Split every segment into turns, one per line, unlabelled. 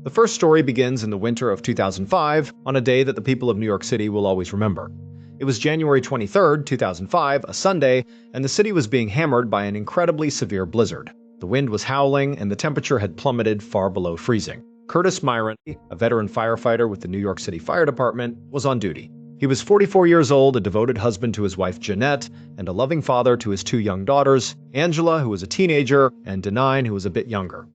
The first story begins in the winter of 2005, on a day that the people of New York City will always remember. It was January 23, 2005, a Sunday, and the city was being hammered by an incredibly severe blizzard. The wind was howling, and the temperature had plummeted far below freezing. Curtis Myron, a veteran firefighter with the New York City Fire Department, was on duty. He was 44 years old, a devoted husband to his wife Jeanette, and a loving father to his two young daughters, Angela, who was a teenager, and Denine, who was a bit younger.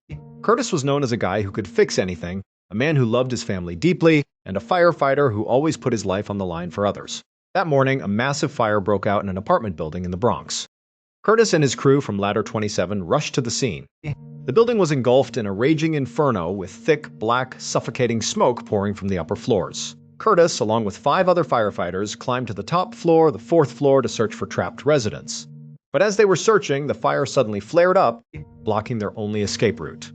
Curtis was known as a guy who could fix anything, a man who loved his family deeply, and a firefighter who always put his life on the line for others. That morning, a massive fire broke out in an apartment building in the Bronx. Curtis and his crew from Ladder 27 rushed to the scene. The building was engulfed in a raging inferno with thick, black, suffocating smoke pouring from the upper floors. Curtis, along with 5 other firefighters, climbed to the top floor, the 4th floor, to search for trapped residents. But as they were searching, the fire suddenly flared up, blocking their only escape route.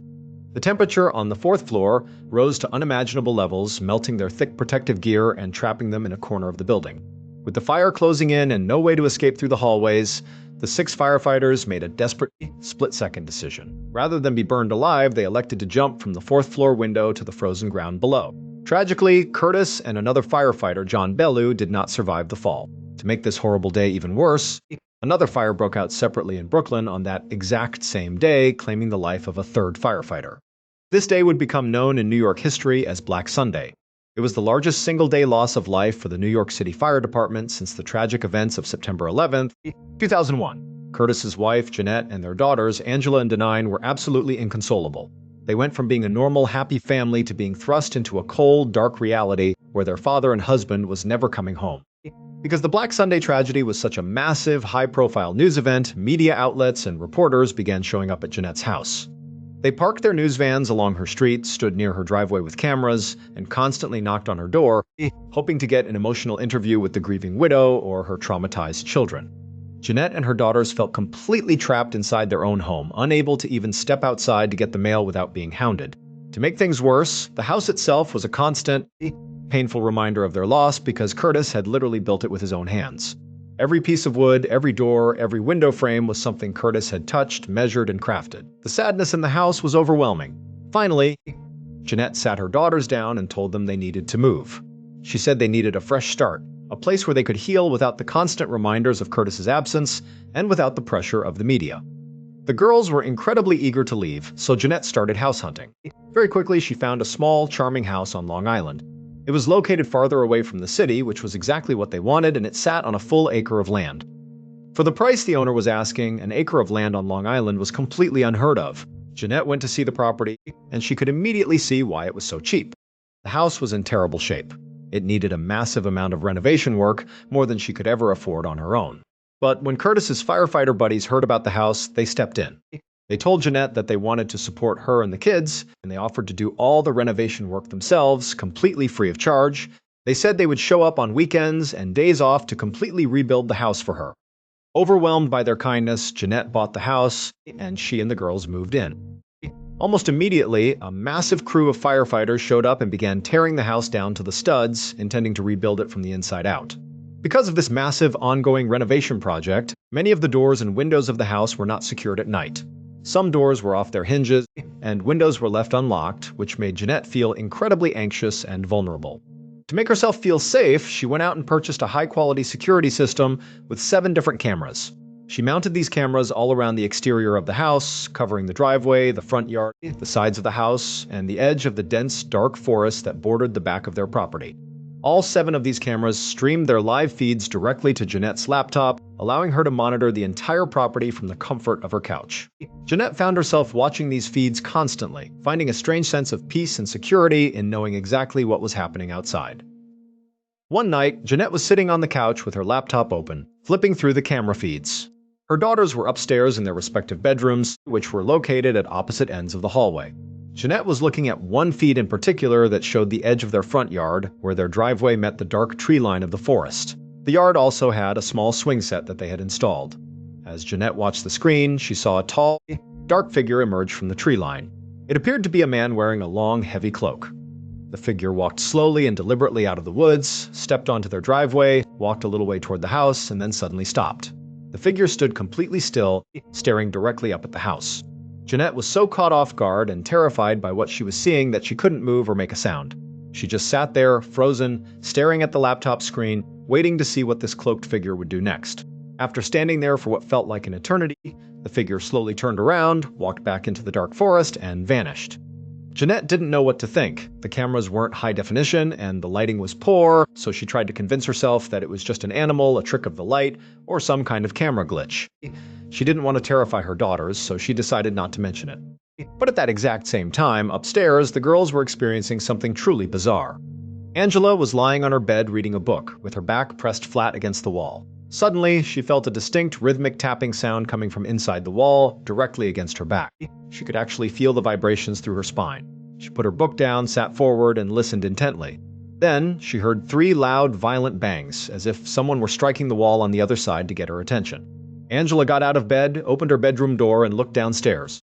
The temperature on the 4th floor rose to unimaginable levels, melting their thick protective gear and trapping them in a corner of the building. With the fire closing in and no way to escape through the hallways, the 6 firefighters made a desperate, split-second decision. Rather than be burned alive, they elected to jump from the 4th floor window to the frozen ground below. Tragically, Curtis and another firefighter, John Bellew, did not survive the fall. To make this horrible day even worse, another fire broke out separately in Brooklyn on that exact same day, claiming the life of a 3rd firefighter. This day would become known in New York history as Black Sunday. It was the largest single-day loss of life for the New York City Fire Department since the tragic events of September 11, 2001. Curtis's wife, Jeanette, and their daughters, Angela and Denine, were absolutely inconsolable. They went from being a normal, happy family to being thrust into a cold, dark reality where their father and husband was never coming home. Because the Black Sunday tragedy was such a massive, high-profile news event, media outlets and reporters began showing up at Jeanette's house. They parked their news vans along her street, stood near her driveway with cameras, and constantly knocked on her door, hoping to get an emotional interview with the grieving widow or her traumatized children. Jeanette and her daughters felt completely trapped inside their own home, unable to even step outside to get the mail without being hounded. To make things worse, the house itself was a constant, painful reminder of their loss because Curtis had literally built it with his own hands. Every piece of wood, every door, every window frame was something Curtis had touched, measured, and crafted. The sadness in the house was overwhelming. Finally, Jeanette sat her daughters down and told them they needed to move. She said they needed a fresh start, a place where they could heal without the constant reminders of Curtis's absence and without the pressure of the media. The girls were incredibly eager to leave, so Jeanette started house hunting. Very quickly, she found a small, charming house on Long Island. It was located farther away from the city, which was exactly what they wanted, and it sat on a full acre of land. For the price the owner was asking, an acre of land on Long Island was completely unheard of. Jeanette went to see the property, and she could immediately see why it was so cheap. The house was in terrible shape. It needed a massive amount of renovation work, more than she could ever afford on her own. But when Curtis's firefighter buddies heard about the house, they stepped in. They told Jeanette that they wanted to support her and the kids, and they offered to do all the renovation work themselves, completely free of charge. They said they would show up on weekends and days off to completely rebuild the house for her. Overwhelmed by their kindness, Jeanette bought the house, and she and the girls moved in. Almost immediately, a massive crew of firefighters showed up and began tearing the house down to the studs, intending to rebuild it from the inside out. Because of this massive, ongoing renovation project, many of the doors and windows of the house were not secured at night. Some doors were off their hinges, and windows were left unlocked, which made Jeanette feel incredibly anxious and vulnerable. To make herself feel safe, she went out and purchased a high-quality security system with 7 different cameras. She mounted these cameras all around the exterior of the house, covering the driveway, the front yard, the sides of the house, and the edge of the dense, dark forest that bordered the back of their property. All 7 of these cameras streamed their live feeds directly to Jeanette's laptop, allowing her to monitor the entire property from the comfort of her couch. Jeanette found herself watching these feeds constantly, finding a strange sense of peace and security in knowing exactly what was happening outside. One night, Jeanette was sitting on the couch with her laptop open, flipping through the camera feeds. Her daughters were upstairs in their respective bedrooms, which were located at opposite ends of the hallway. Jeanette was looking at one feed in particular that showed the edge of their front yard, where their driveway met the dark tree line of the forest. The yard also had a small swing set that they had installed. As Jeanette watched the screen, she saw a tall, dark figure emerge from the tree line. It appeared to be a man wearing a long, heavy cloak. The figure walked slowly and deliberately out of the woods, stepped onto their driveway, walked a little way toward the house, and then suddenly stopped. The figure stood completely still, staring directly up at the house. Jeanette was so caught off guard and terrified by what she was seeing that she couldn't move or make a sound. She just sat there, frozen, staring at the laptop screen, waiting to see what this cloaked figure would do next. After standing there for what felt like an eternity, the figure slowly turned around, walked back into the dark forest, and vanished. Jeanette didn't know what to think. The cameras weren't high definition, and the lighting was poor, so she tried to convince herself that it was just an animal, a trick of the light, or some kind of camera glitch. She didn't want to terrify her daughters, so she decided not to mention it. But at that exact same time, upstairs, the girls were experiencing something truly bizarre. Angela was lying on her bed reading a book, with her back pressed flat against the wall. Suddenly, she felt a distinct rhythmic tapping sound coming from inside the wall, directly against her back. She could actually feel the vibrations through her spine. She put her book down, sat forward, and listened intently. Then, she heard 3 loud, violent bangs, as if someone were striking the wall on the other side to get her attention. Angela got out of bed, opened her bedroom door, and looked downstairs.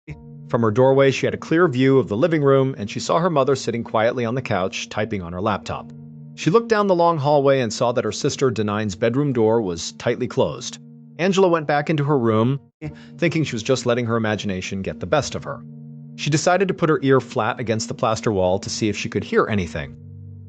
From her doorway, she had a clear view of the living room, and she saw her mother sitting quietly on the couch, typing on her laptop. She looked down the long hallway and saw that her sister Denine's bedroom door was tightly closed. Angela went back into her room, thinking she was just letting her imagination get the best of her. She decided to put her ear flat against the plaster wall to see if she could hear anything.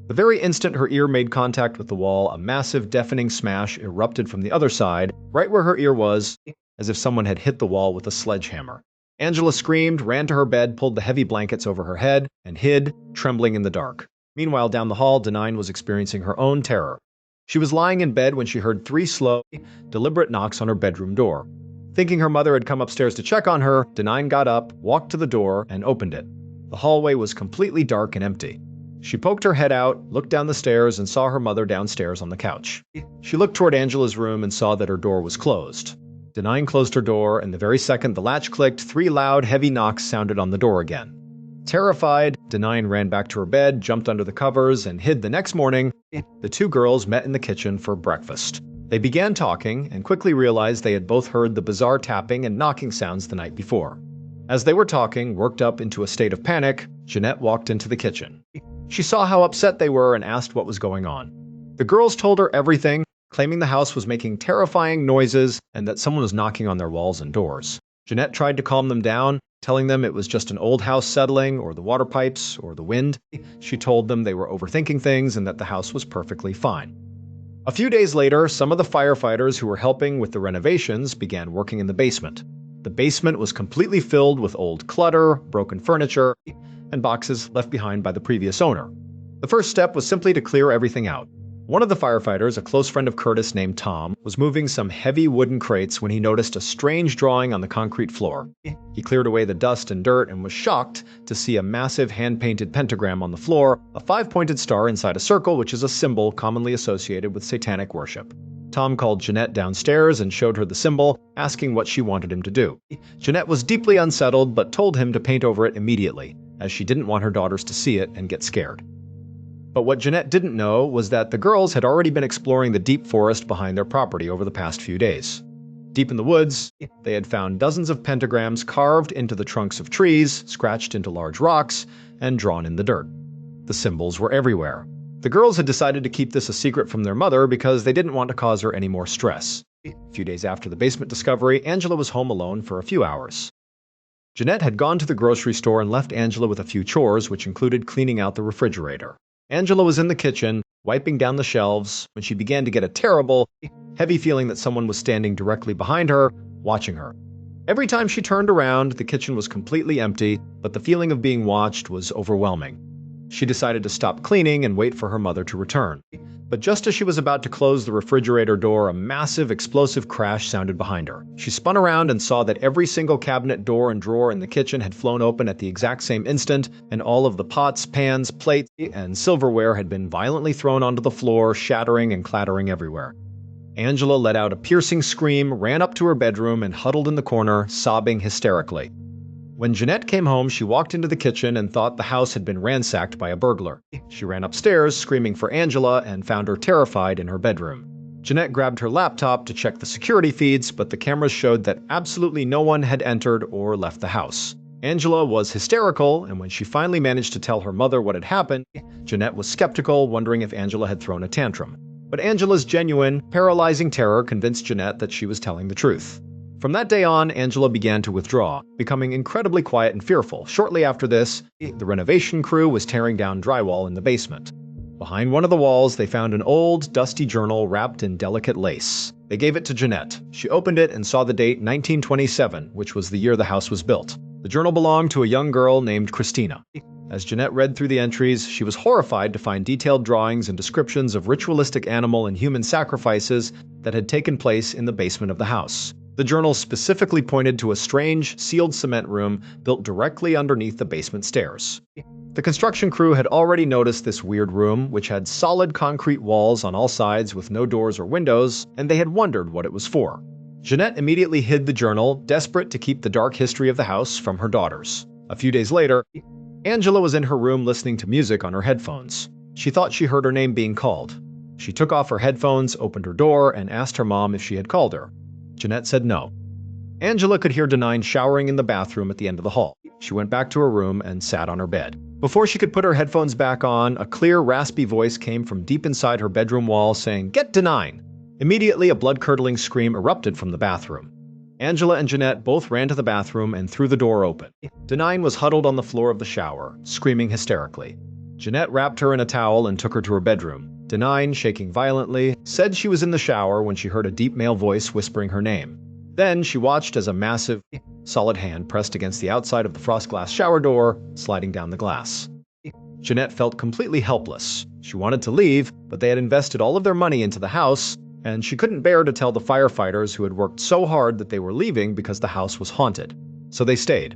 The very instant her ear made contact with the wall, a massive, deafening smash erupted from the other side, right where her ear was, as if someone had hit the wall with a sledgehammer. Angela screamed, ran to her bed, pulled the heavy blankets over her head, and hid, trembling in the dark. Meanwhile, down the hall, Denine was experiencing her own terror. She was lying in bed when she heard 3 slow, deliberate knocks on her bedroom door. Thinking her mother had come upstairs to check on her, Denine got up, walked to the door, and opened it. The hallway was completely dark and empty. She poked her head out, looked down the stairs, and saw her mother downstairs on the couch. She looked toward Angela's room and saw that her door was closed. Denine closed her door, and the very second the latch clicked, 3 loud, heavy knocks sounded on the door again. Terrified, Denine ran back to her bed, jumped under the covers, and hid. The next morning, the 2 girls met in the kitchen for breakfast. They began talking and quickly realized they had both heard the bizarre tapping and knocking sounds the night before. As they were talking, worked up into a state of panic, Jeanette walked into the kitchen. She saw how upset they were and asked what was going on. The girls told her everything, claiming the house was making terrifying noises and that someone was knocking on their walls and doors. Jeanette tried to calm them down, telling them it was just an old house settling, or the water pipes, or the wind. She told them they were overthinking things and that the house was perfectly fine. A few days later, some of the firefighters who were helping with the renovations began working in the basement. The basement was completely filled with old clutter, broken furniture, and boxes left behind by the previous owner. The first step was simply to clear everything out. One of the firefighters, a close friend of Curtis named Tom, was moving some heavy wooden crates when he noticed a strange drawing on the concrete floor. He cleared away the dust and dirt and was shocked to see a massive hand-painted pentagram on the floor, a 5-pointed star inside a circle, which is a symbol commonly associated with satanic worship. Tom called Jeanette downstairs and showed her the symbol, asking what she wanted him to do. Jeanette was deeply unsettled but told him to paint over it immediately, as she didn't want her daughters to see it and get scared. But what Jeanette didn't know was that the girls had already been exploring the deep forest behind their property over the past few days. Deep in the woods, they had found dozens of pentagrams carved into the trunks of trees, scratched into large rocks, and drawn in the dirt. The symbols were everywhere. The girls had decided to keep this a secret from their mother because they didn't want to cause her any more stress. A few days after the basement discovery, Angela was home alone for a few hours. Jeanette had gone to the grocery store and left Angela with a few chores, which included cleaning out the refrigerator. Angela was in the kitchen, wiping down the shelves, when she began to get a terrible, heavy feeling that someone was standing directly behind her, watching her. Every time she turned around, the kitchen was completely empty, but the feeling of being watched was overwhelming. She decided to stop cleaning and wait for her mother to return. But just as she was about to close the refrigerator door, a massive explosive crash sounded behind her. She spun around and saw that every single cabinet door and drawer in the kitchen had flown open at the exact same instant, and all of the pots, pans, plates, and silverware had been violently thrown onto the floor, shattering and clattering everywhere. Angela let out a piercing scream, ran up to her bedroom, and huddled in the corner, sobbing hysterically. When Jeanette came home, she walked into the kitchen and thought the house had been ransacked by a burglar. She ran upstairs, screaming for Angela, and found her terrified in her bedroom. Jeanette grabbed her laptop to check the security feeds, but the cameras showed that absolutely no one had entered or left the house. Angela was hysterical, and when she finally managed to tell her mother what had happened, Jeanette was skeptical, wondering if Angela had thrown a tantrum. But Angela's genuine, paralyzing terror convinced Jeanette that she was telling the truth. From that day on, Angela began to withdraw, becoming incredibly quiet and fearful. Shortly after this, the renovation crew was tearing down drywall in the basement. Behind one of the walls, they found an old, dusty journal wrapped in delicate lace. They gave it to Jeanette. She opened it and saw the date 1927, which was the year the house was built. The journal belonged to a young girl named Christina. As Jeanette read through the entries, she was horrified to find detailed drawings and descriptions of ritualistic animal and human sacrifices that had taken place in the basement of the house. The journal specifically pointed to a strange, sealed cement room built directly underneath the basement stairs. The construction crew had already noticed this weird room, which had solid concrete walls on all sides with no doors or windows, and they had wondered what it was for. Jeanette immediately hid the journal, desperate to keep the dark history of the house from her daughters. A few days later, Angela was in her room listening to music on her headphones. She thought she heard her name being called. She took off her headphones, opened her door, and asked her mom if she had called her. Jeanette said no. Angela could hear Denine showering in the bathroom at the end of the hall. She went back to her room and sat on her bed. Before she could put her headphones back on, a clear, raspy voice came from deep inside her bedroom wall saying, "Get Denine!" Immediately, a blood-curdling scream erupted from the bathroom. Angela and Jeanette both ran to the bathroom and threw the door open. Denine was huddled on the floor of the shower, screaming hysterically. Jeanette wrapped her in a towel and took her to her bedroom. Denine, shaking violently, said she was in the shower when she heard a deep male voice whispering her name. Then she watched as a massive, solid hand pressed against the outside of the frost glass shower door, sliding down the glass. Jeanette felt completely helpless. She wanted to leave, but they had invested all of their money into the house, and she couldn't bear to tell the firefighters who had worked so hard that they were leaving because the house was haunted. So they stayed.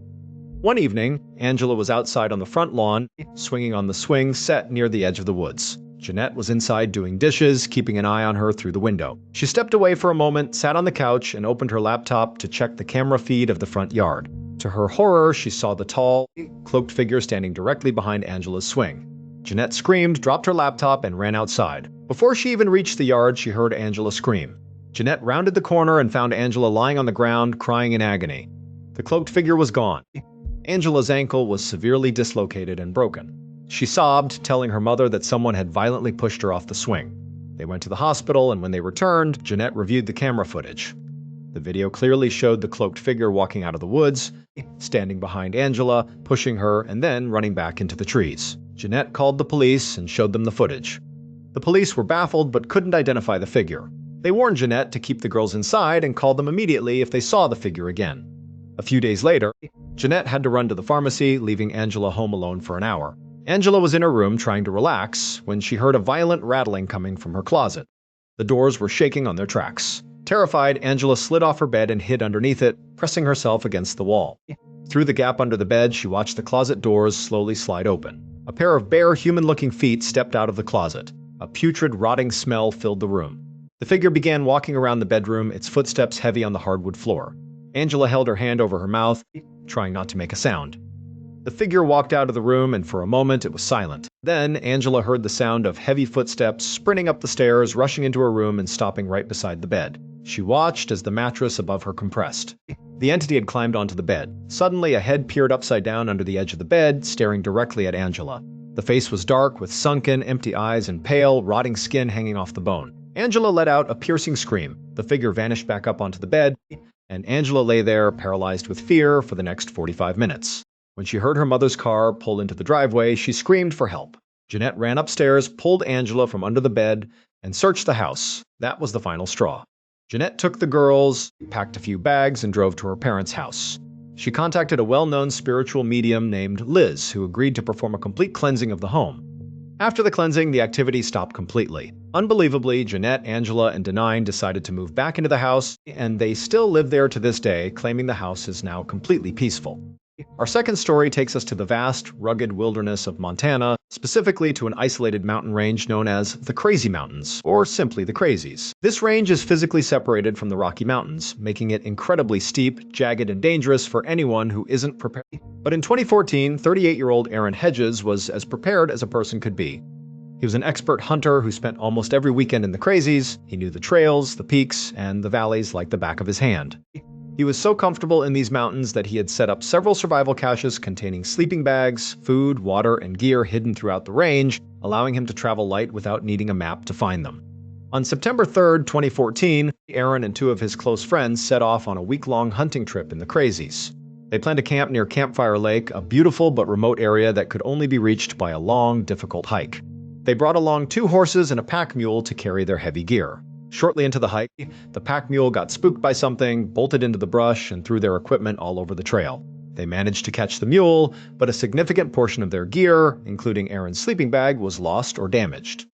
One evening, Angela was outside on the front lawn, swinging on the swing set near the edge of the woods. Jeanette was inside doing dishes, keeping an eye on her through the window. She stepped away for a moment, sat on the couch, and opened her laptop to check the camera feed of the front yard. To her horror, she saw the tall, cloaked figure standing directly behind Angela's swing. Jeanette screamed, dropped her laptop, and ran outside. Before she even reached the yard, she heard Angela scream. Jeanette rounded the corner and found Angela lying on the ground, crying in agony. The cloaked figure was gone. Angela's ankle was severely dislocated and broken. She sobbed, telling her mother that someone had violently pushed her off the swing. They went to the hospital, and when they returned, Jeanette reviewed the camera footage. The video clearly showed the cloaked figure walking out of the woods, standing behind Angela, pushing her, and then running back into the trees. Jeanette called the police and showed them the footage. The police were baffled but couldn't identify the figure. They warned Jeanette to keep the girls inside and call them immediately if they saw the figure again. A few days later, Jeanette had to run to the pharmacy, leaving Angela home alone for an hour. Angela was in her room trying to relax when she heard a violent rattling coming from her closet. The doors were shaking on their tracks. Terrified, Angela slid off her bed and hid underneath it, pressing herself against the wall. Through the gap under the bed, she watched the closet doors slowly slide open. A pair of bare, human-looking feet stepped out of the closet. A putrid, rotting smell filled the room. The figure began walking around the bedroom, its footsteps heavy on the hardwood floor. Angela held her hand over her mouth, trying not to make a sound. The figure walked out of the room, and for a moment it was silent. Then Angela heard the sound of heavy footsteps sprinting up the stairs, rushing into her room and stopping right beside the bed. She watched as the mattress above her compressed. The entity had climbed onto the bed. Suddenly, a head peered upside down under the edge of the bed, staring directly at Angela. The face was dark, with sunken, empty eyes and pale, rotting skin hanging off the bone. Angela let out a piercing scream. The figure vanished back up onto the bed, and Angela lay there, paralyzed with fear, for the next 45 minutes. When she heard her mother's car pull into the driveway, she screamed for help. Jeanette ran upstairs, pulled Angela from under the bed, and searched the house. That was the final straw. Jeanette took the girls, packed a few bags, and drove to her parents' house. She contacted a well-known spiritual medium named Liz, who agreed to perform a complete cleansing of the home. After the cleansing, the activity stopped completely. Unbelievably, Jeanette, Angela, and Denine decided to move back into the house, and they still live there to this day, claiming the house is now completely peaceful. Our second story takes us to the vast, rugged wilderness of Montana, specifically to an isolated mountain range known as the Crazy Mountains, or simply the Crazies. This range is physically separated from the Rocky Mountains, making it incredibly steep, jagged, and dangerous for anyone who isn't prepared. But in 2014, 38-year-old Aaron Hedges was as prepared as a person could be. He was an expert hunter who spent almost every weekend in the Crazies. He knew the trails, the peaks, and the valleys like the back of his hand. He was so comfortable in these mountains that he had set up several survival caches containing sleeping bags, food, water, and gear hidden throughout the range, allowing him to travel light without needing a map to find them. On September 3rd, 2014, Aaron and two of his close friends set off on a week-long hunting trip in the Crazies. They planned to camp near Campfire Lake, a beautiful but remote area that could only be reached by a long, difficult hike. They brought along 2 horses and a pack mule to carry their heavy gear. Shortly into the hike, the pack mule got spooked by something, bolted into the brush, and threw their equipment all over the trail. They managed to catch the mule, but a significant portion of their gear, including Aaron's sleeping bag, was lost or damaged.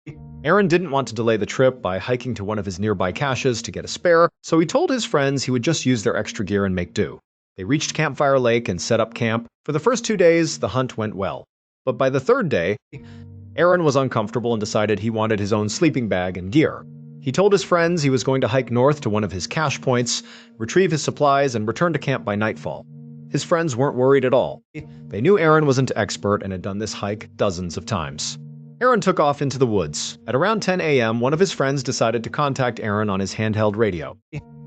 Aaron didn't want to delay the trip by hiking to one of his nearby caches to get a spare, so he told his friends he would just use their extra gear and make do. They reached Campfire Lake and set up camp. For the first 2 days, the hunt went well. But by the 3rd day, Aaron was uncomfortable and decided he wanted his own sleeping bag and gear. He told his friends he was going to hike north to one of his cache points, retrieve his supplies, and return to camp by nightfall. His friends weren't worried at all. They knew Aaron was an expert and had done this hike dozens of times. Aaron took off into the woods. At around 10 a.m., one of his friends decided to contact Aaron on his handheld radio.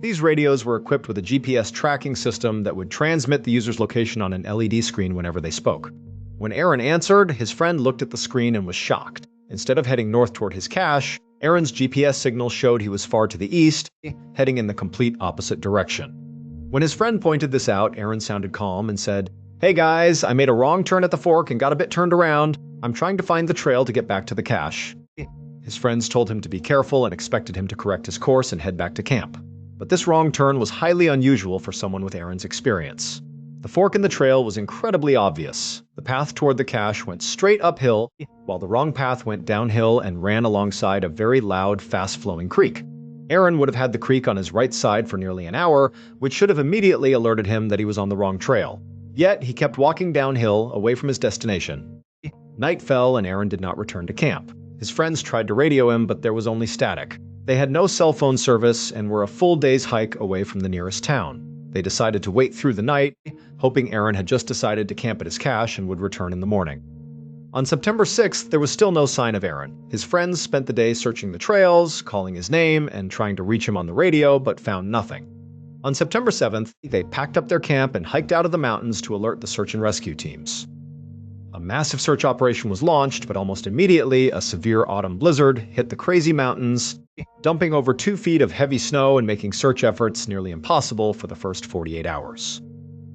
These radios were equipped with a GPS tracking system that would transmit the user's location on an LED screen whenever they spoke. When Aaron answered, his friend looked at the screen and was shocked. Instead of heading north toward his cache, Aaron's GPS signal showed he was far to the east, heading in the complete opposite direction. When his friend pointed this out, Aaron sounded calm and said, "Hey guys, I made a wrong turn at the fork and got a bit turned around. I'm trying to find the trail to get back to the cache." His friends told him to be careful and expected him to correct his course and head back to camp. But this wrong turn was highly unusual for someone with Aaron's experience. The fork in the trail was incredibly obvious. The path toward the cache went straight uphill, while the wrong path went downhill and ran alongside a very loud, fast-flowing creek. Aaron would have had the creek on his right side for nearly an hour, which should have immediately alerted him that he was on the wrong trail. Yet, he kept walking downhill, away from his destination. Night fell and Aaron did not return to camp. His friends tried to radio him, but there was only static. They had no cell phone service and were a full day's hike away from the nearest town. They decided to wait through the night, hoping Aaron had just decided to camp at his cache and would return in the morning. On September 6th, there was still no sign of Aaron. His friends spent the day searching the trails, calling his name, and trying to reach him on the radio, but found nothing. On September 7th, they packed up their camp and hiked out of the mountains to alert the search and rescue teams. A massive search operation was launched, but almost immediately, a severe autumn blizzard hit the Crazy Mountains, dumping over 2 feet of heavy snow and making search efforts nearly impossible for the first 48 hours.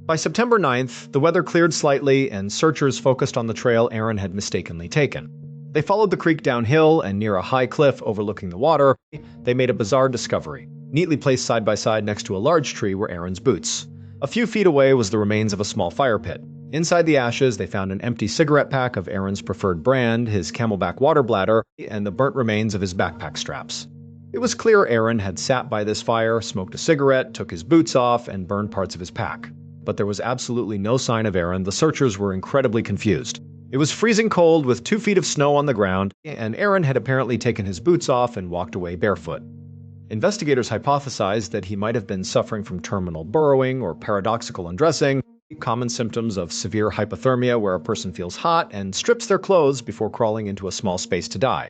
By September 9th, the weather cleared slightly and searchers focused on the trail Aaron had mistakenly taken. They followed the creek downhill and near a high cliff overlooking the water, they made a bizarre discovery. Neatly placed side by side next to a large tree were Aaron's boots. A few feet away was the remains of a small fire pit. Inside the ashes, they found an empty cigarette pack of Aaron's preferred brand, his Camelback water bladder, and the burnt remains of his backpack straps. It was clear Aaron had sat by this fire, smoked a cigarette, took his boots off, and burned parts of his pack. But there was absolutely no sign of Aaron. The searchers were incredibly confused. It was freezing cold with 2 feet of snow on the ground, and Aaron had apparently taken his boots off and walked away barefoot. Investigators hypothesized that he might have been suffering from terminal burrowing or paradoxical undressing, common symptoms of severe hypothermia where a person feels hot and strips their clothes before crawling into a small space to die.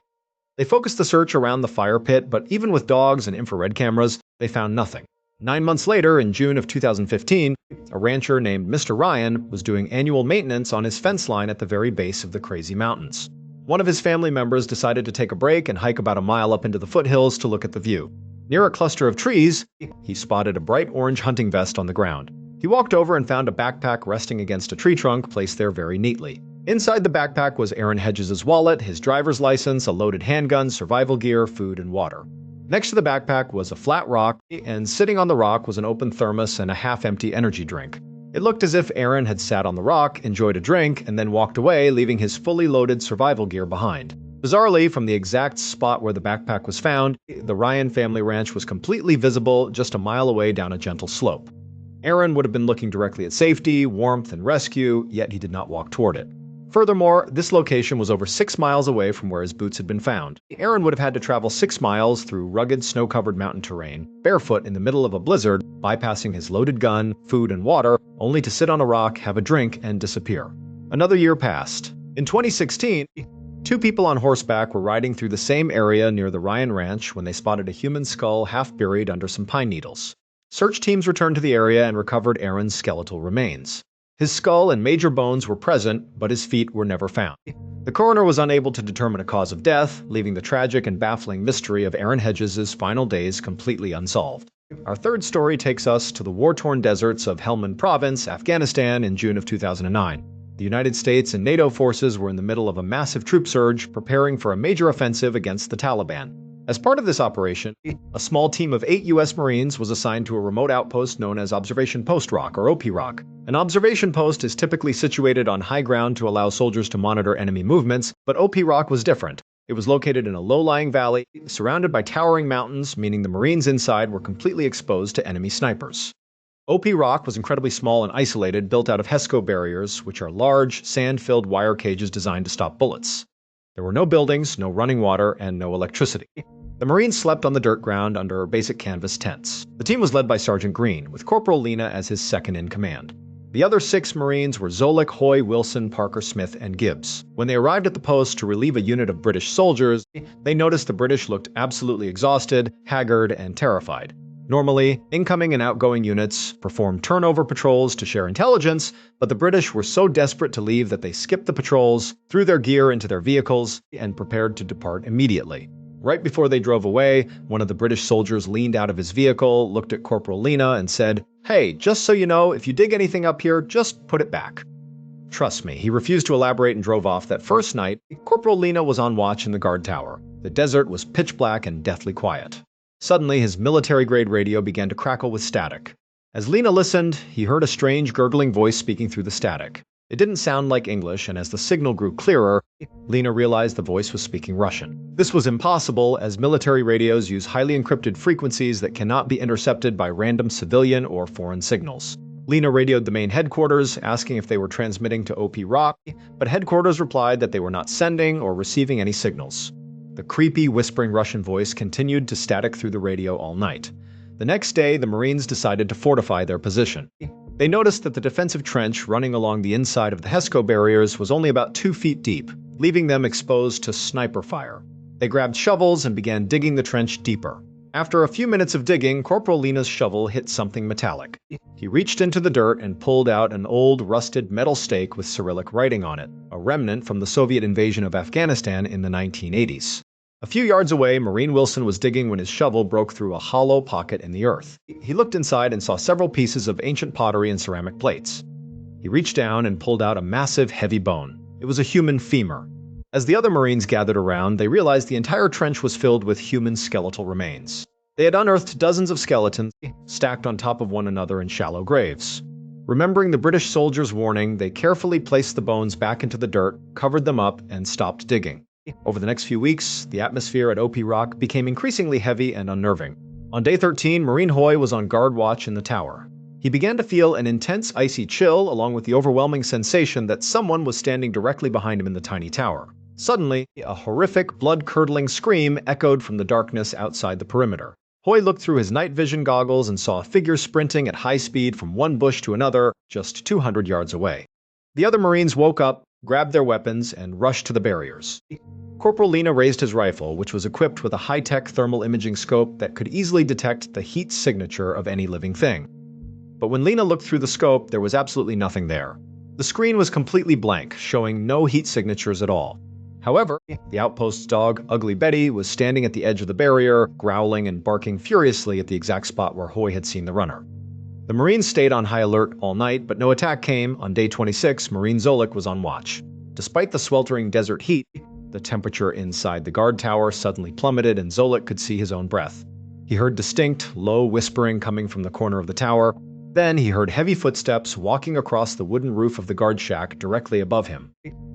They focused the search around the fire pit, but even with dogs and infrared cameras, they found nothing. 9 months later, in June of 2015, a rancher named Mr. Ryan was doing annual maintenance on his fence line at the very base of the Crazy Mountains. One of his family members decided to take a break and hike about a mile up into the foothills to look at the view. Near a cluster of trees, he spotted a bright orange hunting vest on the ground. He walked over and found a backpack resting against a tree trunk placed there very neatly. Inside the backpack was Aaron Hedges' wallet, his driver's license, a loaded handgun, survival gear, food, and water. Next to the backpack was a flat rock, and sitting on the rock was an open thermos and a half-empty energy drink. It looked as if Aaron had sat on the rock, enjoyed a drink, and then walked away, leaving his fully loaded survival gear behind. Bizarrely, from the exact spot where the backpack was found, the Ryan family ranch was completely visible just a mile away down a gentle slope. Aaron would have been looking directly at safety, warmth, and rescue, yet he did not walk toward it. Furthermore, this location was over 6 miles away from where his boots had been found. Aaron would have had to travel 6 miles through rugged, snow-covered mountain terrain, barefoot in the middle of a blizzard, bypassing his loaded gun, food, and water, only to sit on a rock, have a drink, and disappear. Another year passed. In 2016, 2 people on horseback were riding through the same area near the Ryan Ranch when they spotted a human skull half buried under some pine needles. Search teams returned to the area and recovered Aaron's skeletal remains. His skull and major bones were present, but his feet were never found. The coroner was unable to determine a cause of death, leaving the tragic and baffling mystery of Aaron Hedges' final days completely unsolved. Our third story takes us to the war-torn deserts of Helmand Province, Afghanistan, in June of 2009. The United States and NATO forces were in the middle of a massive troop surge, preparing for a major offensive against the Taliban. As part of this operation, a small team of 8 U.S. Marines was assigned to a remote outpost known as Observation Post Rock, or OP Rock. An observation post is typically situated on high ground to allow soldiers to monitor enemy movements, but OP Rock was different. It was located in a low-lying valley, surrounded by towering mountains, meaning the Marines inside were completely exposed to enemy snipers. OP Rock was incredibly small and isolated, built out of HESCO barriers, which are large, sand-filled wire cages designed to stop bullets. There were no buildings, no running water, and no electricity. The Marines slept on the dirt ground under basic canvas tents. The team was led by Sergeant Green, with Corporal Lena as his second-in-command. The other 6 Marines were Zolik, Hoy, Wilson, Parker, Smith, and Gibbs. When they arrived at the post to relieve a unit of British soldiers, they noticed the British looked absolutely exhausted, haggard, and terrified. Normally, incoming and outgoing units performed turnover patrols to share intelligence, but the British were so desperate to leave that they skipped the patrols, threw their gear into their vehicles, and prepared to depart immediately. Right before they drove away, one of the British soldiers leaned out of his vehicle, looked at Corporal Lena, and said, "Hey, just so you know, if you dig anything up here, just put it back." Trust me, he refused to elaborate and drove off. That first night, Corporal Lena was on watch in the guard tower. The desert was pitch black and deathly quiet. Suddenly, his military-grade radio began to crackle with static. As Lena listened, he heard a strange, gurgling voice speaking through the static. It didn't sound like English, and as the signal grew clearer, Lena realized the voice was speaking Russian. This was impossible, as military radios use highly encrypted frequencies that cannot be intercepted by random civilian or foreign signals. Lena radioed the main headquarters, asking if they were transmitting to OP Rock, but headquarters replied that they were not sending or receiving any signals. The creepy, whispering Russian voice continued to static through the radio all night. The next day, the Marines decided to fortify their position. They noticed that the defensive trench running along the inside of the HESCO barriers was only about 2 feet deep, leaving them exposed to sniper fire. They grabbed shovels and began digging the trench deeper. After a few minutes of digging, Corporal Lena's shovel hit something metallic. He reached into the dirt and pulled out an old, rusted metal stake with Cyrillic writing on it, a remnant from the Soviet invasion of Afghanistan in the 1980s. A few yards away, Marine Wilson was digging when his shovel broke through a hollow pocket in the earth. He looked inside and saw several pieces of ancient pottery and ceramic plates. He reached down and pulled out a massive, heavy bone. It was a human femur. As the other Marines gathered around, they realized the entire trench was filled with human skeletal remains. They had unearthed dozens of skeletons, stacked on top of one another in shallow graves. Remembering the British soldiers' warning, they carefully placed the bones back into the dirt, covered them up, and stopped digging. Over the next few weeks, the atmosphere at OP Rock became increasingly heavy and unnerving. On day 13, Marine Hoy was on guard watch in the tower. He began to feel an intense icy chill along with the overwhelming sensation that someone was standing directly behind him in the tiny tower. Suddenly, a horrific, blood-curdling scream echoed from the darkness outside the perimeter. Hoy looked through his night vision goggles and saw a figure sprinting at high speed from one bush to another, just 200 yards away. The other Marines woke up, grabbed their weapons, and rushed to the barriers. Corporal Lena raised his rifle, which was equipped with a high-tech thermal imaging scope that could easily detect the heat signature of any living thing. But when Lena looked through the scope, there was absolutely nothing there. The screen was completely blank, showing no heat signatures at all. However, the outpost's dog, Ugly Betty, was standing at the edge of the barrier, growling and barking furiously at the exact spot where Hoy had seen the runner. The Marines stayed on high alert all night, but no attack came. On day 26, Marine Zolik was on watch. Despite the sweltering desert heat, the temperature inside the guard tower suddenly plummeted and Zolik could see his own breath. He heard distinct, low whispering coming from the corner of the tower. Then he heard heavy footsteps walking across the wooden roof of the guard shack directly above him.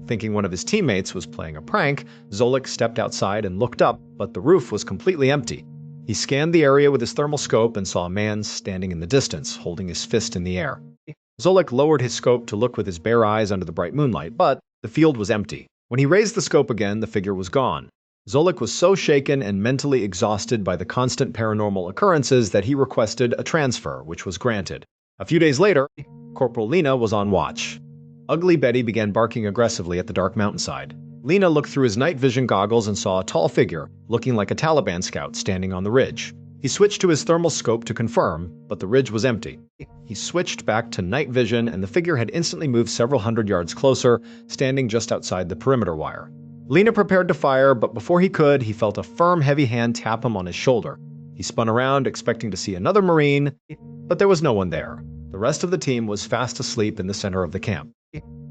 Thinking one of his teammates was playing a prank, Zolik stepped outside and looked up, but the roof was completely empty. He scanned the area with his thermal scope and saw a man standing in the distance, holding his fist in the air. Zolik lowered his scope to look with his bare eyes under the bright moonlight, but the field was empty. When he raised the scope again, the figure was gone. Zolik was so shaken and mentally exhausted by the constant paranormal occurrences that he requested a transfer, which was granted. A few days later, Corporal Lena was on watch. Ugly Betty began barking aggressively at the dark mountainside. Lena looked through his night vision goggles and saw a tall figure, looking like a Taliban scout, standing on the ridge. He switched to his thermal scope to confirm, but the ridge was empty. He switched back to night vision, and the figure had instantly moved several hundred yards closer, standing just outside the perimeter wire. Lena prepared to fire, but before he could, he felt a firm, heavy hand tap him on his shoulder. He spun around, expecting to see another Marine, but there was no one there. The rest of the team was fast asleep in the center of the camp.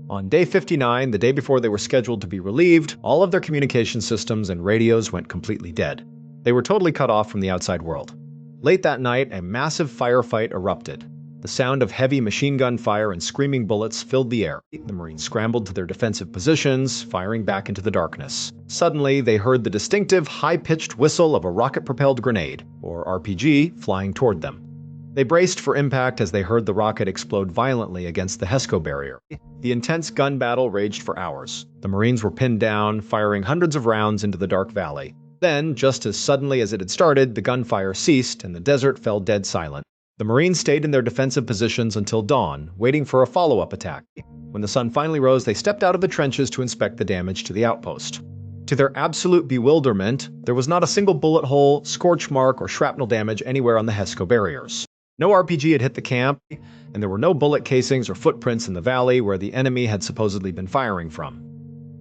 On day 59, the day before they were scheduled to be relieved, all of their communication systems and radios went completely dead. They were totally cut off from the outside world. Late that night, a massive firefight erupted. The sound of heavy machine gun fire and screaming bullets filled the air. The Marines scrambled to their defensive positions, firing back into the darkness. Suddenly, they heard the distinctive, high-pitched whistle of a rocket-propelled grenade, or RPG, flying toward them. They braced for impact as they heard the rocket explode violently against the HESCO barrier. The intense gun battle raged for hours. The Marines were pinned down, firing hundreds of rounds into the dark valley. Then, just as suddenly as it had started, the gunfire ceased and the desert fell dead silent. The Marines stayed in their defensive positions until dawn, waiting for a follow-up attack. When the sun finally rose, they stepped out of the trenches to inspect the damage to the outpost. To their absolute bewilderment, there was not a single bullet hole, scorch mark, or shrapnel damage anywhere on the HESCO barriers. No RPG had hit the camp, and there were no bullet casings or footprints in the valley where the enemy had supposedly been firing from.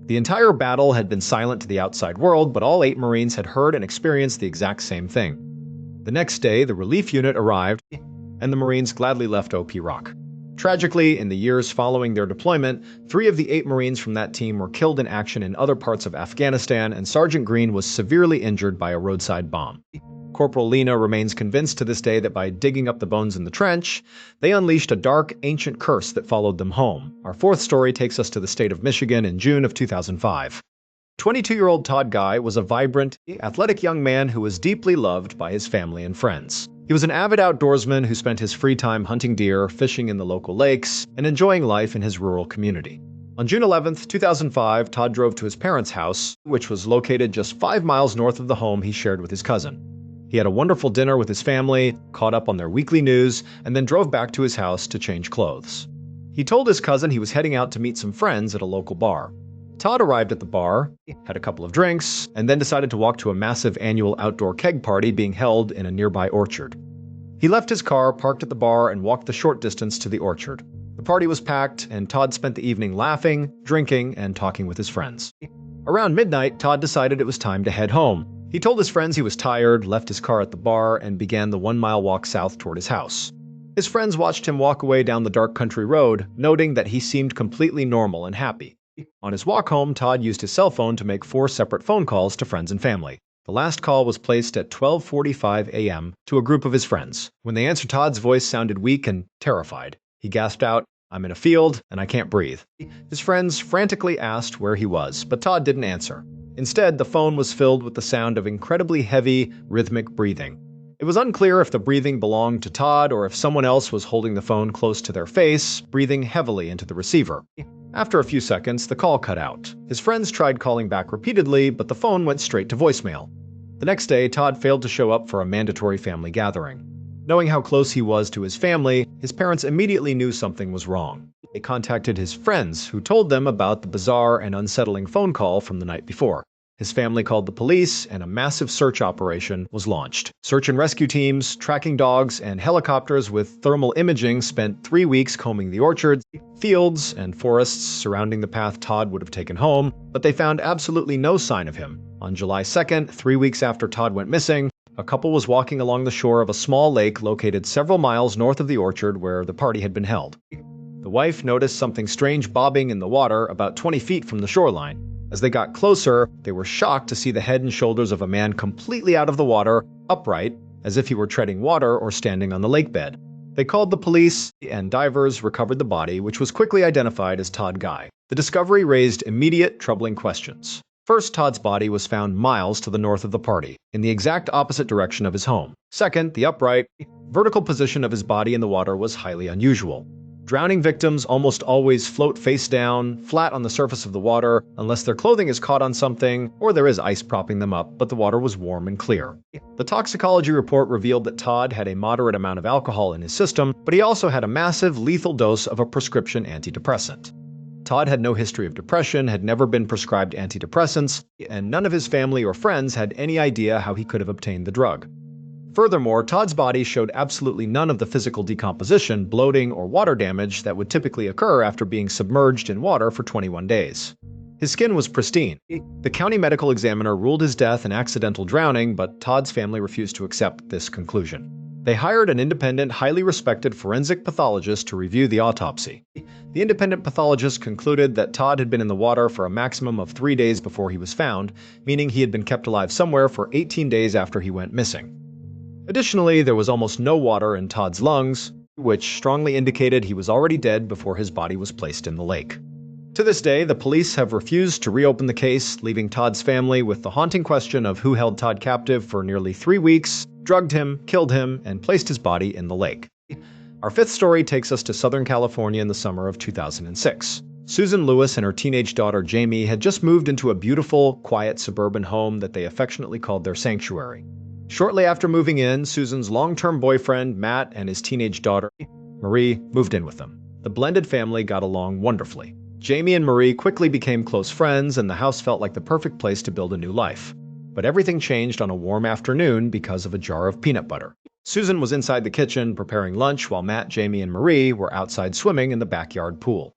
The entire battle had been silent to the outside world, but all 8 Marines had heard and experienced the exact same thing. The next day, the relief unit arrived, and the Marines gladly left OP Rock. Tragically, in the years following their deployment, 3 of the 8 Marines from that team were killed in action in other parts of Afghanistan, and Sergeant Green was severely injured by a roadside bomb. Corporal Lena remains convinced to this day that by digging up the bones in the trench, they unleashed a dark, ancient curse that followed them home. Our 4th story takes us to the state of Michigan in June of 2005. 22-year-old Todd Guy was a vibrant, athletic young man who was deeply loved by his family and friends. He was an avid outdoorsman who spent his free time hunting deer, fishing in the local lakes, and enjoying life in his rural community. On June 11, 2005, Todd drove to his parents' house, which was located just 5 miles north of the home he shared with his cousin. He had a wonderful dinner with his family, caught up on their weekly news, and then drove back to his house to change clothes. He told his cousin he was heading out to meet some friends at a local bar. Todd arrived at the bar, had a couple of drinks, and then decided to walk to a massive annual outdoor keg party being held in a nearby orchard. He left his car parked at the bar and walked the short distance to the orchard. The party was packed, and Todd spent the evening laughing, drinking, and talking with his friends. Around midnight, Todd decided it was time to head home. He told his friends he was tired, left his car at the bar, and began the 1-mile walk south toward his house. His friends watched him walk away down the dark country road, noting that he seemed completely normal and happy. On his walk home, Todd used his cell phone to make 4 separate phone calls to friends and family. The last call was placed at 12:45 a.m. to a group of his friends. When they answered, Todd's voice sounded weak and terrified. He gasped out, "I'm in a field, and I can't breathe." His friends frantically asked where he was, but Todd didn't answer. Instead, the phone was filled with the sound of incredibly heavy, rhythmic breathing. It was unclear if the breathing belonged to Todd or if someone else was holding the phone close to their face, breathing heavily into the receiver. After a few seconds, the call cut out. His friends tried calling back repeatedly, but the phone went straight to voicemail. The next day, Todd failed to show up for a mandatory family gathering. Knowing how close he was to his family, his parents immediately knew something was wrong. They contacted his friends, who told them about the bizarre and unsettling phone call from the night before. His family called the police, and a massive search operation was launched. Search and rescue teams, tracking dogs, and helicopters with thermal imaging spent 3 weeks combing the orchards, fields, and forests surrounding the path Todd would have taken home, but they found absolutely no sign of him. On July 2nd, 3 weeks after Todd went missing, a couple was walking along the shore of a small lake located several miles north of the orchard where the party had been held. The wife noticed something strange bobbing in the water about 20 feet from the shoreline. As they got closer, they were shocked to see the head and shoulders of a man completely out of the water, upright, as if he were treading water or standing on the lake bed. They called the police, and divers recovered the body, which was quickly identified as Todd Guy. The discovery raised immediate, troubling questions. First, Todd's body was found miles to the north of the party, in the exact opposite direction of his home. Second, the upright, vertical position of his body in the water was highly unusual. Drowning victims almost always float face down, flat on the surface of the water, unless their clothing is caught on something or there is ice propping them up, but the water was warm and clear. The toxicology report revealed that Todd had a moderate amount of alcohol in his system, but he also had a massive, lethal dose of a prescription antidepressant. Todd had no history of depression, had never been prescribed antidepressants, and none of his family or friends had any idea how he could have obtained the drug. Furthermore, Todd's body showed absolutely none of the physical decomposition, bloating, or water damage that would typically occur after being submerged in water for 21 days. His skin was pristine. The county medical examiner ruled his death an accidental drowning, but Todd's family refused to accept this conclusion. They hired an independent, highly respected forensic pathologist to review the autopsy. The independent pathologist concluded that Todd had been in the water for a maximum of 3 days before he was found, meaning he had been kept alive somewhere for 18 days after he went missing. Additionally, there was almost no water in Todd's lungs, which strongly indicated he was already dead before his body was placed in the lake. To this day, the police have refused to reopen the case, leaving Todd's family with the haunting question of who held Todd captive for nearly 3 weeks, drugged him, killed him, and placed his body in the lake. Our fifth story takes us to Southern California in the summer of 2006. Susan Lewis and her teenage daughter Jamie had just moved into a beautiful, quiet suburban home that they affectionately called their sanctuary. Shortly after moving in, Susan's long-term boyfriend, Matt, and his teenage daughter, Marie, moved in with them. The blended family got along wonderfully. Jamie and Marie quickly became close friends, and the house felt like the perfect place to build a new life. But everything changed on a warm afternoon because of a jar of peanut butter. Susan was inside the kitchen preparing lunch while Matt, Jamie, and Marie were outside swimming in the backyard pool.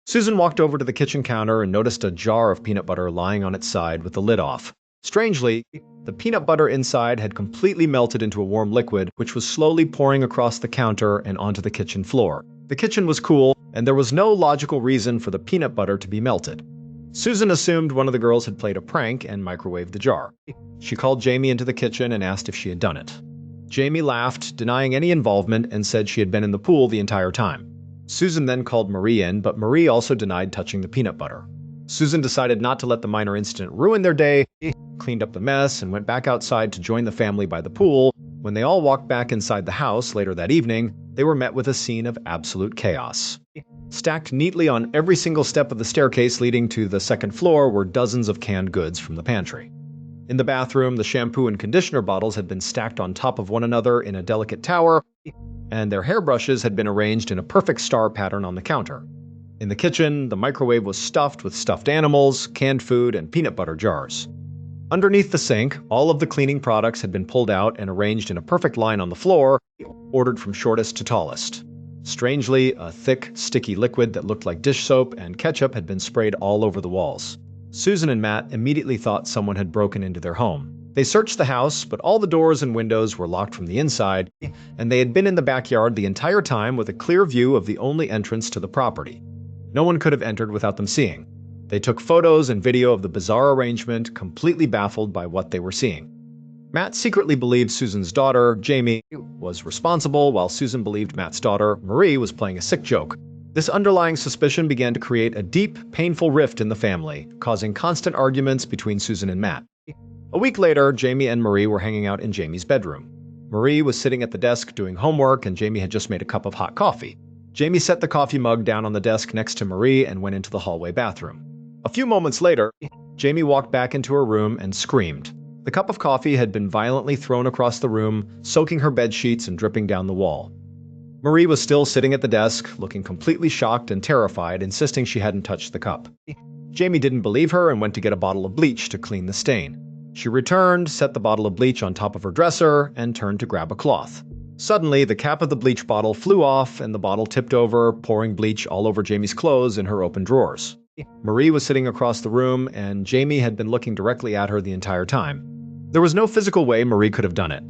Susan walked over to the kitchen counter and noticed a jar of peanut butter lying on its side with the lid off. Strangely, the peanut butter inside had completely melted into a warm liquid, which was slowly pouring across the counter and onto the kitchen floor. The kitchen was cool, and there was no logical reason for the peanut butter to be melted. Susan assumed one of the girls had played a prank and microwaved the jar. She called Jamie into the kitchen and asked if she had done it. Jamie laughed, denying any involvement, and said she had been in the pool the entire time. Susan then called Marie in, but Marie also denied touching the peanut butter. Susan decided not to let the minor incident ruin their day, cleaned up the mess, and went back outside to join the family by the pool. When they all walked back inside the house later that evening, they were met with a scene of absolute chaos. Stacked neatly on every single step of the staircase leading to the second floor were dozens of canned goods from the pantry. In the bathroom, the shampoo and conditioner bottles had been stacked on top of one another in a delicate tower, and their hairbrushes had been arranged in a perfect star pattern on the counter. In the kitchen, the microwave was stuffed with stuffed animals, canned food, and peanut butter jars. Underneath the sink, all of the cleaning products had been pulled out and arranged in a perfect line on the floor, ordered from shortest to tallest. Strangely, a thick, sticky liquid that looked like dish soap and ketchup had been sprayed all over the walls. Susan and Matt immediately thought someone had broken into their home. They searched the house, but all the doors and windows were locked from the inside, and they had been in the backyard the entire time with a clear view of the only entrance to the property. No one could have entered without them seeing. They took photos and video of the bizarre arrangement, completely baffled by what they were seeing. Matt secretly believed Susan's daughter, Jamie, was responsible, while Susan believed Matt's daughter, Marie, was playing a sick joke. This underlying suspicion began to create a deep, painful rift in the family, causing constant arguments between Susan and Matt. A week later, Jamie and Marie were hanging out in Jamie's bedroom. Marie was sitting at the desk doing homework, and Jamie had just made a cup of hot coffee. Jamie set the coffee mug down on the desk next to Marie and went into the hallway bathroom. A few moments later, Jamie walked back into her room and screamed. The cup of coffee had been violently thrown across the room, soaking her bed sheets and dripping down the wall. Marie was still sitting at the desk, looking completely shocked and terrified, insisting she hadn't touched the cup. Jamie didn't believe her and went to get a bottle of bleach to clean the stain. She returned, set the bottle of bleach on top of her dresser, and turned to grab a cloth. Suddenly, the cap of the bleach bottle flew off and the bottle tipped over, pouring bleach all over Jamie's clothes in her open drawers. Marie was sitting across the room, and Jamie had been looking directly at her the entire time. There was no physical way Marie could have done it.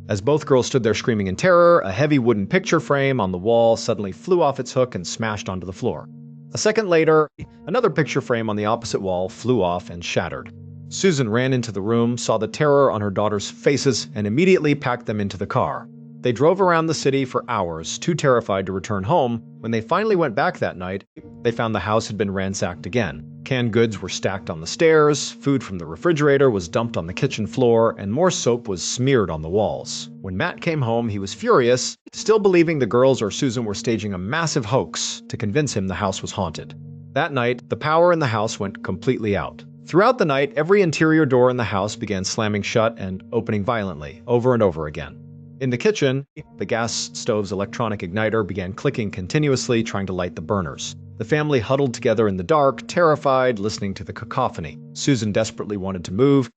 As both girls stood there screaming in terror, a heavy wooden picture frame on the wall suddenly flew off its hook and smashed onto the floor. A second later, another picture frame on the opposite wall flew off and shattered. Susan ran into the room, saw the terror on her daughter's faces, and immediately packed them into the car. They drove around the city for hours, too terrified to return home. When they finally went back that night, they found the house had been ransacked again. Canned goods were stacked on the stairs, food from the refrigerator was dumped on the kitchen floor, and more soap was smeared on the walls. When Matt came home, he was furious, still believing the girls or Susan were staging a massive hoax to convince him the house was haunted. That night, the power in the house went completely out. Throughout the night, every interior door in the house began slamming shut and opening violently, over and over again. In the kitchen, the gas stove's electronic igniter began clicking continuously, trying to light the burners. The family huddled together in the dark, terrified, listening to the cacophony. Susan desperately wanted to move,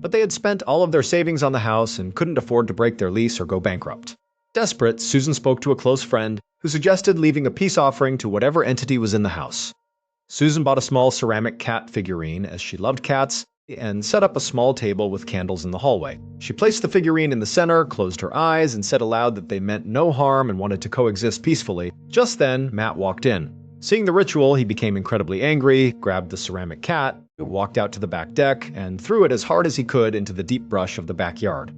but they had spent all of their savings on the house and couldn't afford to break their lease or go bankrupt. Desperate, Susan spoke to a close friend who suggested leaving a peace offering to whatever entity was in the house. Susan bought a small ceramic cat figurine, as she loved cats, and set up a small table with candles in the hallway. She placed the figurine in the center, closed her eyes, and said aloud that they meant no harm and wanted to coexist peacefully. Just then, Matt walked in. Seeing the ritual, he became incredibly angry, grabbed the ceramic cat, walked out to the back deck, and threw it as hard as he could into the deep brush of the backyard.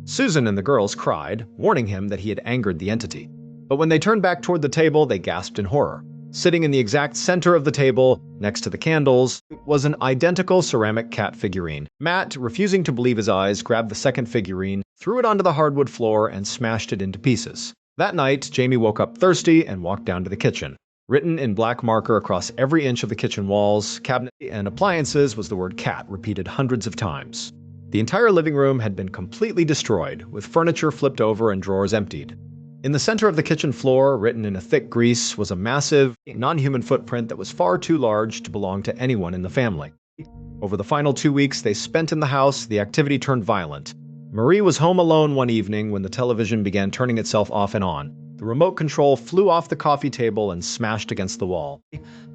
Susan and the girls cried, warning him that he had angered the entity. But when they turned back toward the table, they gasped in horror. Sitting in the exact center of the table, next to the candles, was an identical ceramic cat figurine. Matt, refusing to believe his eyes, grabbed the second figurine, threw it onto the hardwood floor, and smashed it into pieces. That night, Jamie woke up thirsty and walked down to the kitchen. Written in black marker across every inch of the kitchen walls, cabinet, and appliances was the word cat, repeated hundreds of times. The entire living room had been completely destroyed, with furniture flipped over and drawers emptied. In the center of the kitchen floor, written in a thick grease, was a massive, non-human footprint that was far too large to belong to anyone in the family. Over the final 2 weeks they spent in the house, the activity turned violent. Marie was home alone one evening when the television began turning itself off and on. The remote control flew off the coffee table and smashed against the wall.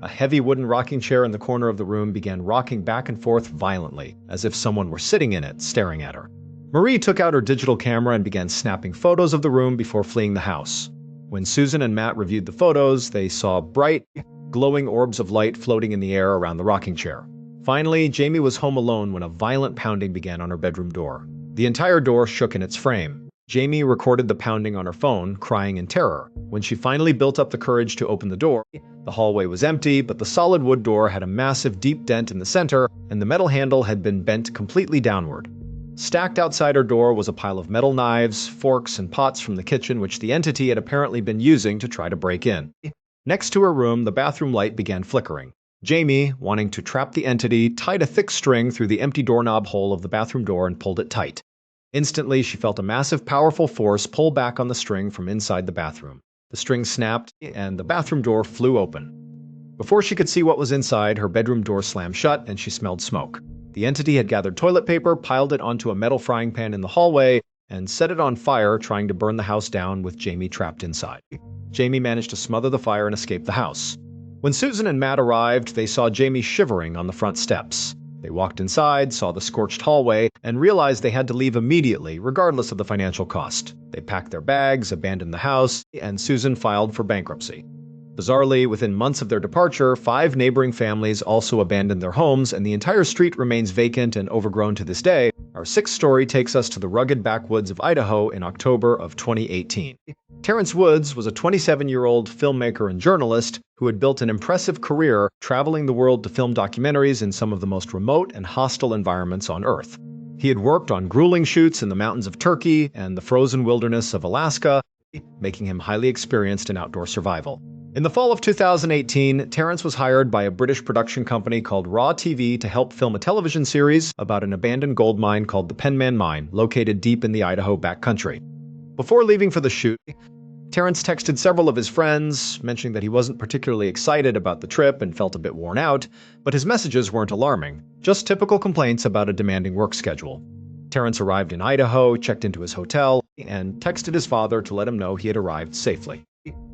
A heavy wooden rocking chair in the corner of the room began rocking back and forth violently, as if someone were sitting in it, staring at her. Marie took out her digital camera and began snapping photos of the room before fleeing the house. When Susan and Matt reviewed the photos, they saw bright, glowing orbs of light floating in the air around the rocking chair. Finally, Jamie was home alone when a violent pounding began on her bedroom door. The entire door shook in its frame. Jamie recorded the pounding on her phone, crying in terror. When she finally built up the courage to open the door, the hallway was empty, but the solid wood door had a massive deep dent in the center, and the metal handle had been bent completely downward. Stacked outside her door was a pile of metal knives, forks, and pots from the kitchen which the entity had apparently been using to try to break in. Next to her room, the bathroom light began flickering. Jamie, wanting to trap the entity, tied a thick string through the empty doorknob hole of the bathroom door and pulled it tight. Instantly, she felt a massive, powerful force pull back on the string from inside the bathroom. The string snapped, and the bathroom door flew open. Before she could see what was inside, her bedroom door slammed shut and she smelled smoke. The entity had gathered toilet paper, piled it onto a metal frying pan in the hallway, and set it on fire, trying to burn the house down with Jamie trapped inside. Jamie managed to smother the fire and escape the house. When Susan and Matt arrived, they saw Jamie shivering on the front steps. They walked inside, saw the scorched hallway, and realized they had to leave immediately, regardless of the financial cost. They packed their bags, abandoned the house, and Susan filed for bankruptcy. Bizarrely, within months of their departure, 5 neighboring families also abandoned their homes, and the entire street remains vacant and overgrown to this day. Our 6th story takes us to the rugged backwoods of Idaho in October of 2018. Terren Woods was a 27-year-old filmmaker and journalist who had built an impressive career traveling the world to film documentaries in some of the most remote and hostile environments on Earth. He had worked on grueling shoots in the mountains of Turkey and the frozen wilderness of Alaska, making him highly experienced in outdoor survival. In the fall of 2018, Terrence was hired by a British production company called Raw TV to help film a television series about an abandoned gold mine called the Penman Mine, located deep in the Idaho backcountry. Before leaving for the shoot, Terrence texted several of his friends, mentioning that he wasn't particularly excited about the trip and felt a bit worn out, but his messages weren't alarming, just typical complaints about a demanding work schedule. Terrence arrived in Idaho, checked into his hotel, and texted his father to let him know he had arrived safely.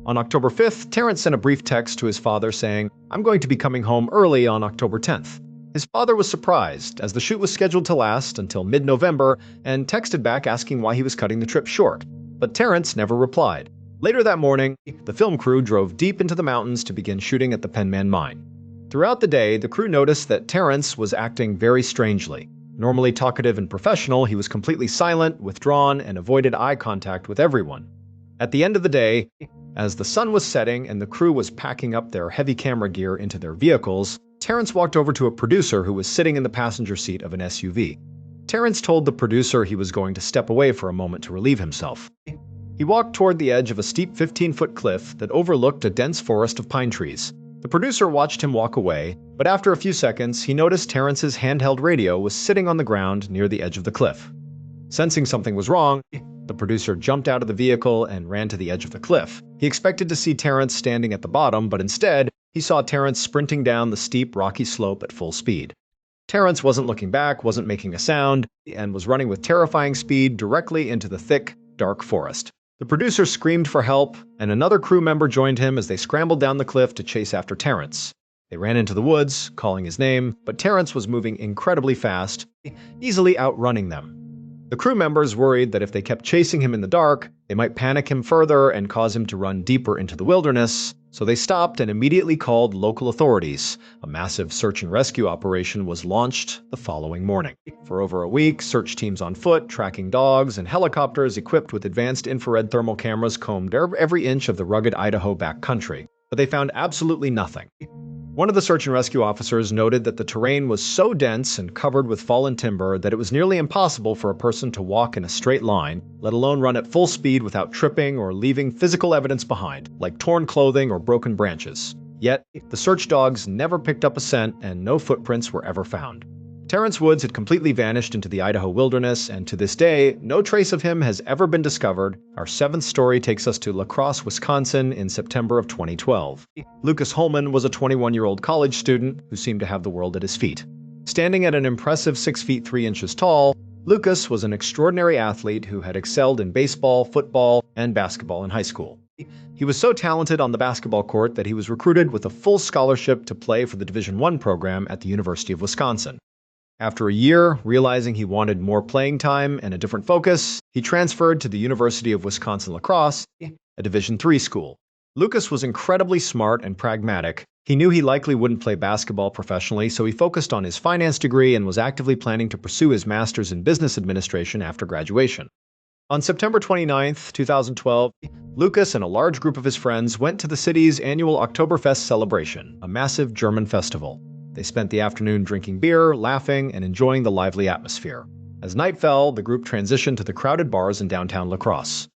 On October 5th, Terrence sent a brief text to his father saying, "I'm going to be coming home early on October 10th. His father was surprised, as the shoot was scheduled to last until mid-November, and texted back asking why he was cutting the trip short. But Terrence never replied. Later that morning, the film crew drove deep into the mountains to begin shooting at the Penman Mine. Throughout the day, the crew noticed that Terrence was acting very strangely. Normally talkative and professional, he was completely silent, withdrawn, and avoided eye contact with everyone. At the end of the day, as the sun was setting and the crew was packing up their heavy camera gear into their vehicles, Terrence walked over to a producer who was sitting in the passenger seat of an SUV. Terrence told the producer he was going to step away for a moment to relieve himself. He walked toward the edge of a steep 15-foot cliff that overlooked a dense forest of pine trees. The producer watched him walk away, but after a few seconds, he noticed Terrence's handheld radio was sitting on the ground near the edge of the cliff. Sensing something was wrong, the producer jumped out of the vehicle and ran to the edge of the cliff. He expected to see Terrence standing at the bottom, but instead, he saw Terrence sprinting down the steep, rocky slope at full speed. Terrence wasn't looking back, wasn't making a sound, and was running with terrifying speed directly into the thick, dark forest. The producer screamed for help, and another crew member joined him as they scrambled down the cliff to chase after Terrence. They ran into the woods, calling his name, but Terrence was moving incredibly fast, easily outrunning them. The crew members worried that if they kept chasing him in the dark, they might panic him further and cause him to run deeper into the wilderness, so they stopped and immediately called local authorities. A massive search and rescue operation was launched the following morning. For over a week, search teams on foot, tracking dogs, and helicopters equipped with advanced infrared thermal cameras combed every inch of the rugged Idaho backcountry, but they found absolutely nothing. One of the search and rescue officers noted that the terrain was so dense and covered with fallen timber that it was nearly impossible for a person to walk in a straight line, let alone run at full speed without tripping or leaving physical evidence behind, like torn clothing or broken branches. Yet, the search dogs never picked up a scent and no footprints were ever found. Terren Woods had completely vanished into the Idaho wilderness, and to this day, no trace of him has ever been discovered. Our seventh story takes us to La Crosse, Wisconsin in September of 2012. Lucas Holman was a 21-year-old college student who seemed to have the world at his feet. Standing at an impressive 6 feet 3 inches tall, Lucas was an extraordinary athlete who had excelled in baseball, football, and basketball in high school. He was so talented on the basketball court that he was recruited with a full scholarship to play for the Division I program at the University of Wisconsin. After a year, realizing he wanted more playing time and a different focus, he transferred to the University of Wisconsin-La Crosse, a Division III school. Lucas was incredibly smart and pragmatic. He knew he likely wouldn't play basketball professionally, so he focused on his finance degree and was actively planning to pursue his master's in business administration after graduation. On September 29, 2012, Lucas and a large group of his friends went to the city's annual Oktoberfest celebration, a massive German festival. They spent the afternoon drinking beer, laughing, and enjoying the lively atmosphere. As night fell, the group transitioned to the crowded bars in downtown La Crosse.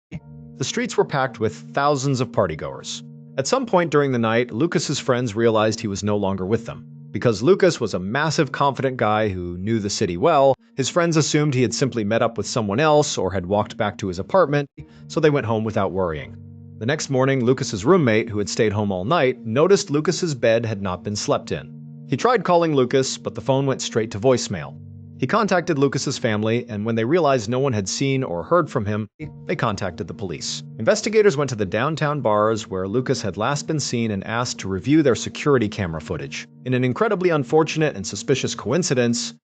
The streets were packed with thousands of partygoers. At some point during the night, Lucas's friends realized he was no longer with them. Because Lucas was a massive, confident guy who knew the city well, his friends assumed he had simply met up with someone else or had walked back to his apartment, so they went home without worrying. The next morning, Lucas's roommate, who had stayed home all night, noticed Lucas's bed had not been slept in. He tried calling Lucas, but the phone went straight to voicemail. He contacted Lucas's family, and when they realized no one had seen or heard from him, they contacted the police. Investigators went to the downtown bars where Lucas had last been seen and asked to review their security camera footage. In an incredibly unfortunate and suspicious coincidence,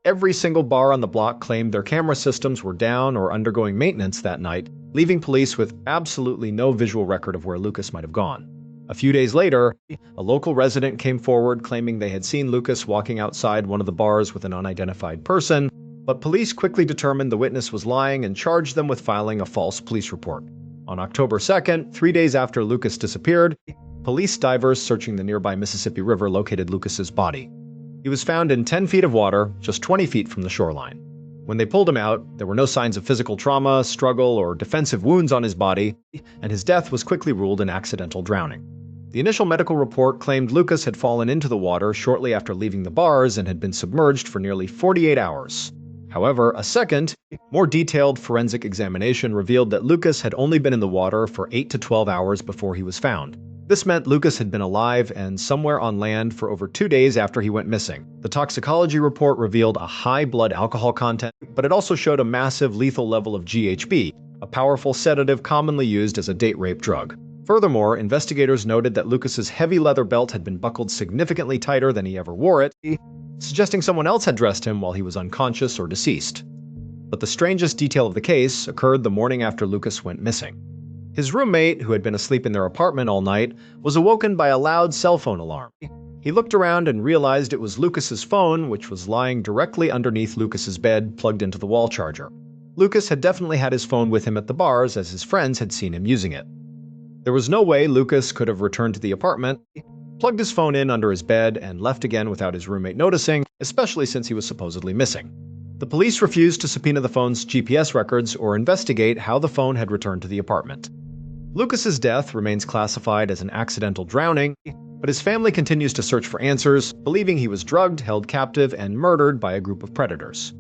every single bar on the block claimed their camera systems were down or undergoing maintenance that night, leaving police with absolutely no visual record of where Lucas might have gone. A few days later, a local resident came forward claiming they had seen Lucas walking outside one of the bars with an unidentified person, but police quickly determined the witness was lying and charged them with filing a false police report. On October 2nd, 3 days after Lucas disappeared, police divers searching the nearby Mississippi River located Lucas's body. He was found in 10 feet of water, just 20 feet from the shoreline. When they pulled him out, there were no signs of physical trauma, struggle, or defensive wounds on his body, and his death was quickly ruled an accidental drowning. The initial medical report claimed Lucas had fallen into the water shortly after leaving the bars and had been submerged for nearly 48 hours. However, a second, more detailed forensic examination revealed that Lucas had only been in the water for 8 to 12 hours before he was found. This meant Lucas had been alive and somewhere on land for over 2 days after he went missing. The toxicology report revealed a high blood alcohol content, but it also showed a massive lethal level of GHB, a powerful sedative commonly used as a date rape drug. Furthermore, investigators noted that Lucas's heavy leather belt had been buckled significantly tighter than he ever wore it, suggesting someone else had dressed him while he was unconscious or deceased. But the strangest detail of the case occurred the morning after Lucas went missing. His roommate, who had been asleep in their apartment all night, was awoken by a loud cell phone alarm. He looked around and realized it was Lucas's phone, which was lying directly underneath Lucas's bed, plugged into the wall charger. Lucas had definitely had his phone with him at the bars, as his friends had seen him using it. There was no way Lucas could have returned to the apartment, plugged his phone in under his bed, and left again without his roommate noticing, especially since he was supposedly missing. The police refused to subpoena the phone's GPS records or investigate how the phone had returned to the apartment. Lucas's death remains classified as an accidental drowning, but his family continues to search for answers, believing he was drugged, held captive, and murdered by a group of predators.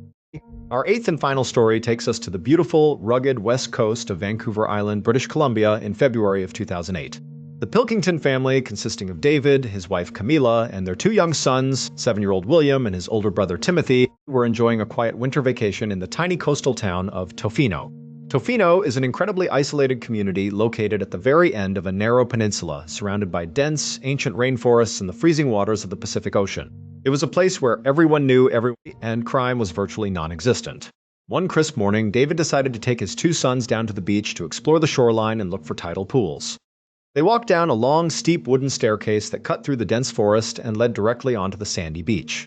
Our eighth and final story takes us to the beautiful, rugged west coast of Vancouver Island, British Columbia in February of 2008. The Pilkington family, consisting of David, his wife Camila, and their two young sons, 7-year-old William and his older brother Timothy, were enjoying a quiet winter vacation in the tiny coastal town of Tofino. Tofino is an incredibly isolated community located at the very end of a narrow peninsula surrounded by dense, ancient rainforests and the freezing waters of the Pacific Ocean. It was a place where everyone knew everyone and crime was virtually non-existent. One crisp morning, David decided to take his two sons down to the beach to explore the shoreline and look for tidal pools. They walked down a long, steep wooden staircase that cut through the dense forest and led directly onto the sandy beach.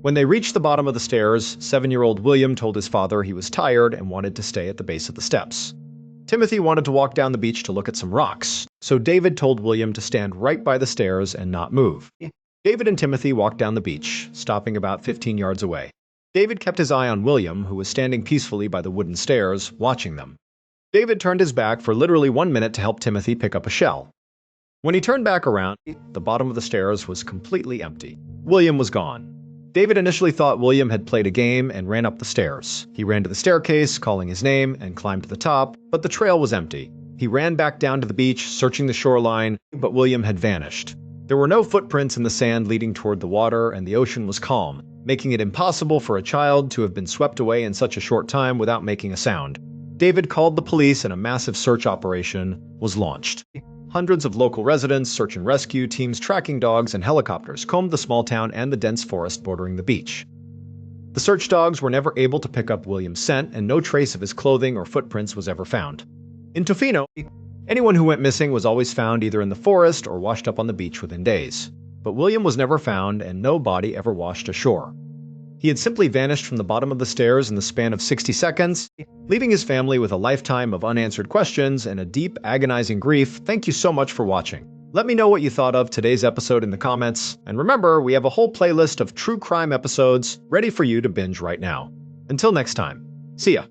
When they reached the bottom of the stairs, 7-year-old William told his father he was tired and wanted to stay at the base of the steps. Timothy wanted to walk down the beach to look at some rocks, so David told William to stand right by the stairs and not move. David and Timothy walked down the beach, stopping about 15 yards away. David kept his eye on William, who was standing peacefully by the wooden stairs, watching them. David turned his back for literally 1 minute to help Timothy pick up a shell. When he turned back around, the bottom of the stairs was completely empty. William was gone. David initially thought William had played a game and ran up the stairs. He ran to the staircase, calling his name, and climbed to the top, but the trail was empty. He ran back down to the beach, searching the shoreline, but William had vanished. There were no footprints in the sand leading toward the water, and the ocean was calm, making it impossible for a child to have been swept away in such a short time without making a sound. David called the police and a massive search operation was launched. Hundreds of local residents, search and rescue teams, tracking dogs, and helicopters combed the small town and the dense forest bordering the beach. The search dogs were never able to pick up William's scent, and no trace of his clothing or footprints was ever found. In Tofino, anyone who went missing was always found either in the forest or washed up on the beach within days. But William was never found, and no body ever washed ashore. He had simply vanished from the bottom of the stairs in the span of 60 seconds, leaving his family with a lifetime of unanswered questions and a deep, agonizing grief. Thank you so much for watching. Let me know what you thought of today's episode in the comments, and remember, we have a whole playlist of true crime episodes ready for you to binge right now. Until next time, see ya!